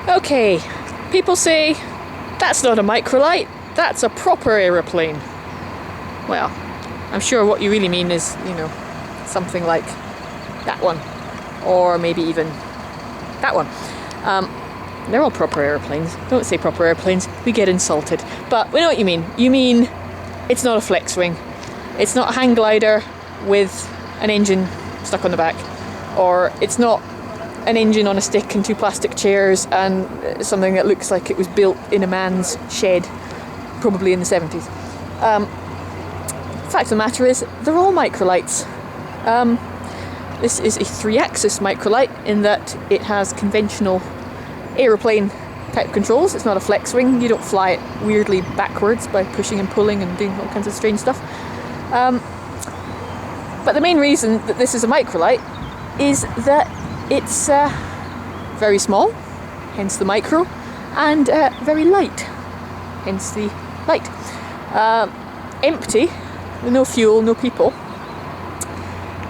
Okay, people say that's not a microlight, that's a proper aeroplane. Well, I'm sure what you really mean is, you know, something like that one, or maybe even that one. They're all proper airplanes. Don't say proper airplanes, we get insulted. But we know what you mean. You mean it's not a flex wing. It's not a hang glider with an engine stuck on the back. Or it's not an engine on a stick and two plastic chairs and something that looks like it was built in a man's shed, probably in the 70s. Fact of the matter is, they're all microlights. This is a 3-axis microlight in that it has conventional aeroplane type controls. It's not a flex wing. You don't fly it weirdly backwards by pushing and pulling and doing all kinds of strange stuff. But the main reason that this is a microlight is that it's very small, hence the micro, and very light, hence the light. Empty, with no fuel, no people.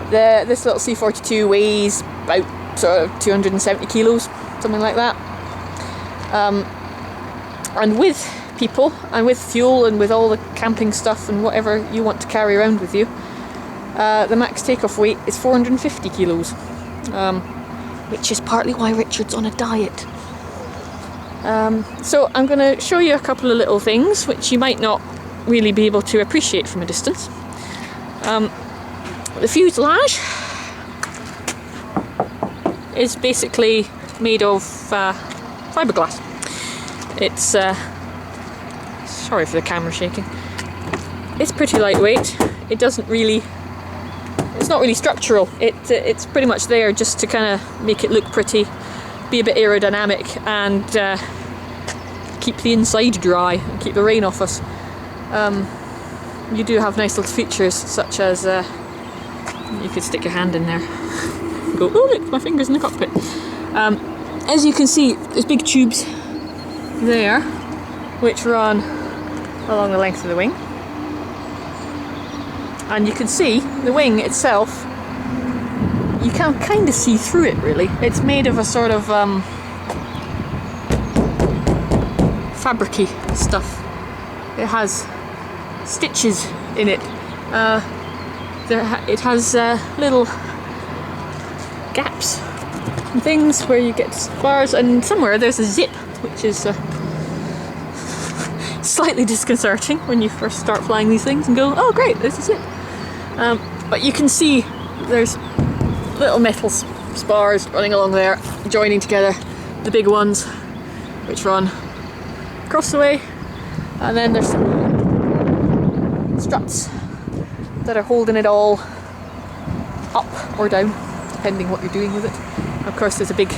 This little C-42 weighs about sort of 270 kilos, something like that. And with people, and with fuel, and with all the camping stuff and whatever you want to carry around with you, the max takeoff weight is 450 kilos, which is partly why Richard's on a diet. So I'm going to show you a couple of little things which you might not really be able to appreciate from a distance. The fuselage is basically made of fiberglass. It's sorry for the camera shaking. It's pretty lightweight. It doesn't really. It's not really structural. It's pretty much there just to kind of make it look pretty, be a bit aerodynamic, and keep the inside dry and keep the rain off us. You do have nice little features such as you could stick your hand in there and go, oh look, my finger's in the cockpit. As you can see, there's big tubes there which run along the length of the wing, and you can see the wing itself, you can kind of see through it really. It's made of a sort of fabricy stuff. It has stitches in it. It has little gaps and things where you get bars, and somewhere there's a zip, which is slightly disconcerting when you first start flying these things and go, oh great, there's a zip. But you can see there's little metal spars running along there, joining together the big ones which run across the way, and then there's some struts that are holding it all up or down, depending what you're doing with it. Of course there's a big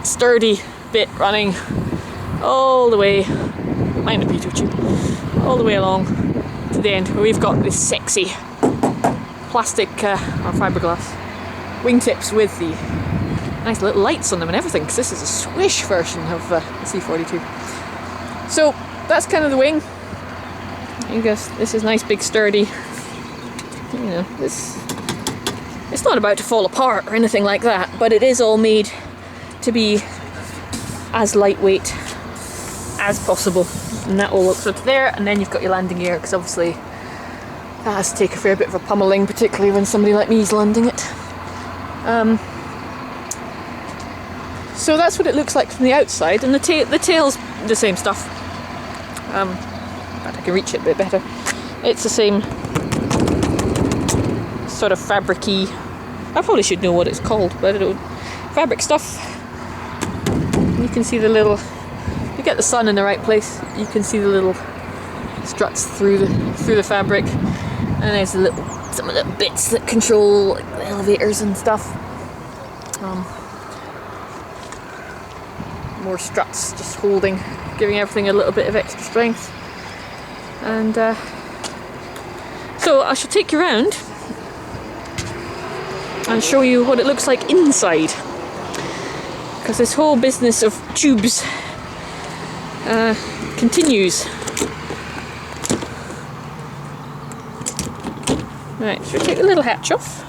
sturdy bit running all the way, mind a pitot tube, all the way along to the end where we've got this sexy plastic or fiberglass wingtips with the nice little lights on them and everything, because this is a swish version of the C-42. So that's kind of the wing. I guess this is nice, big, sturdy. You know, it's not about to fall apart or anything like that, but it is all made to be as lightweight as possible. And that all looks up there, and then you've got your landing gear, because obviously that has to take a fair bit of a pummeling, particularly when somebody like me is landing it. So that's what it looks like from the outside, and the tail's the same stuff. But I can reach it a bit better. It's the same sort of fabric-y, I probably should know what it's called, but I don't know, fabric stuff. You can see the little, you get the sun in the right place, you can see the little struts through the fabric, and there's some of the little bits that control like the elevators and stuff. More struts just holding, giving everything a little bit of extra strength. And so I shall take you around and show you what it looks like inside, because this whole business of tubes continues. Right, so we take the little hatch off,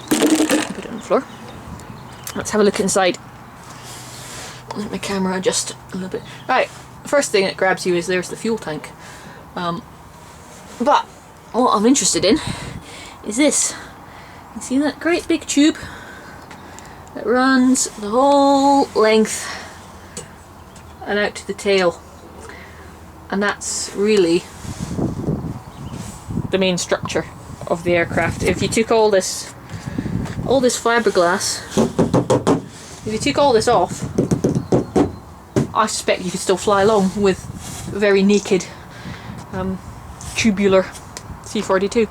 put it on the floor. Let's have a look inside. Let my camera adjust a little bit. Right, first thing that grabs you is there's the fuel tank. But what I'm interested in is this. You see that great big tube that runs the whole length and out to the tail, and that's really the main structure of the aircraft. If you took all this fiberglass, if you took all this off, I suspect you could still fly along with very naked tubular C-42.